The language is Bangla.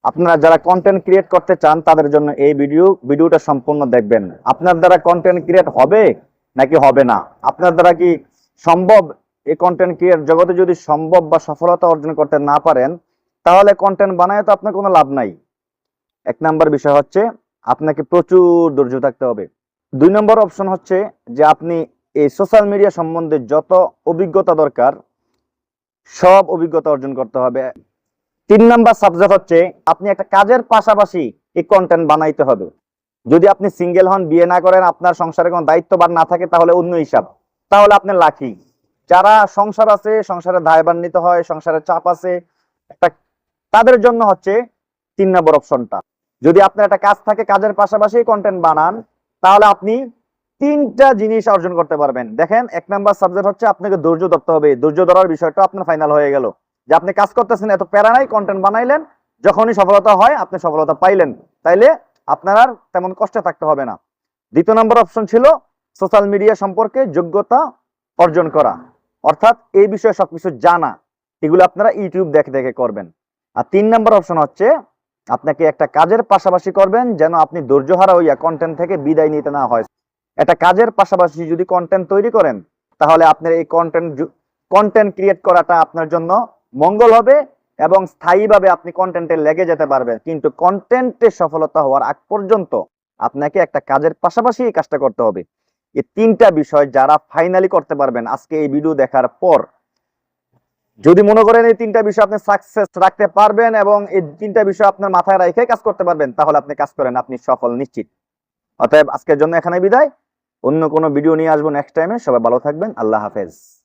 আপনারা যারা কন্টেন্ট ক্রিয়েট করতে চান তাদের জন্য এই ভিডিওটা সম্পূর্ণ দেখবেন। আপনার দ্বারা কন্টেন্ট ক্রিয়েট হবে নাকি হবে না, আপনার দ্বারা কি সম্ভব, এই কন্টেন্ট ক্রিয়েট জগতে যদি সম্ভব বা সফলতা অর্জন করতে না পারেন তাহলে কন্টেন্ট বানায় তো আপনার কোনো লাভ নাই। এক নাম্বার বিষয় হচ্ছে আপনাকে প্রচুর ধৈর্য থাকতে হবে। 2 নম্বর অপশন হচ্ছে যে আপনি এই সোশ্যাল মিডিয়া সম্বন্ধে যত অভিজ্ঞতা দরকার সব অভিজ্ঞতা অর্জন করতে হবে। 3 নাম্বার সাবজেক্ট হচ্ছে আপনি একটা কাজের পাশাপাশি এই কন্টেন্ট বানাইতে হবে। যদি আপনি সিঙ্গেল হন, বিয়ে না করেন, আপনার সংসারে কোনো দায়িত্ববান না থাকে তাহলে অন্য হিসাব, তাহলে আপনি লাকি। যারা সংসার আছে, সংসারে দায়ভার নিতে হয়, সংসারের চাপ আছে একটা, তাদের জন্য হচ্ছে 3 নম্বর অপশনটা। যদি আপনার একটা কাজ থাকে, কাজের পাশাপাশি কন্টেন্ট বানান, তাহলে আপনি 3টা জিনিস অর্জন করতে পারবেন। দেখেন, 1 নাম্বার সাবজেক্ট হচ্ছে আপনাকে ধৈর্য ধরতে হবে। ধৈর্য ধরার বিষয়টা আপনার ফাইনাল হয়ে গেল, যে আপনি কাজ করতেছেন, এত প্যারা নাই, কন্টেন্ট বানাইলেন, যখনই সফলতা হয় আপনি সফলতা পাইলেন, তাইলে আপনার আর তেমন কষ্টে থাকতে হবে না। 2 নম্বর অপশন ছিল সোশ্যাল মিডিয়া সম্পর্কে যোগ্যতা অর্জন করা, অর্থাৎ এই বিষয়ে সবকিছু জানা, এগুলো আপনারা ইউটিউব দেখে দেখে করবেন। আর 3 নম্বর অপশন হচ্ছে আপনাকে একটা কাজের পাশাপাশি করবেন, যেন আপনি ধৈর্যহারা হইয়া কন্টেন্ট থেকে বিদায় নিতে না হয়। একটা কাজের পাশাপাশি যদি কন্টেন্ট তৈরি করেন তাহলে আপনার এই কন্টেন্ট ক্রিয়েট করাটা আপনার জন্য মঙ্গল হবে এবং স্থায়ীভাবে আপনি কন্টেন্টে লেগে যেতে পারবেন। কিন্তু কন্টেন্টে সফলতা হওয়ার আগ পর্যন্ত আপনাকে একটা কাজের পাশাপাশি এই কাজটা করতে হবে। এই 3টা বিষয় যারা ফাইনালি করতে পারবেন আজকে এই ভিডিও দেখার পর, যদি মনে করেন এই 3টা বিষয় আপনি সাকসেস রাখতে পারবেন এবং এই 3টা বিষয় আপনার মাথায় রেখে কাজ করতে পারবেন, তাহলে আপনি কাজ করেন, আপনি সফল নিশ্চিত। অতএব আজকের জন্য এখানে বিদায়। অন্য কোনো ভিডিও নিয়ে আসবো নেক্সট টাইমে। সবাই ভালো থাকবেন। আল্লাহ হাফেজ।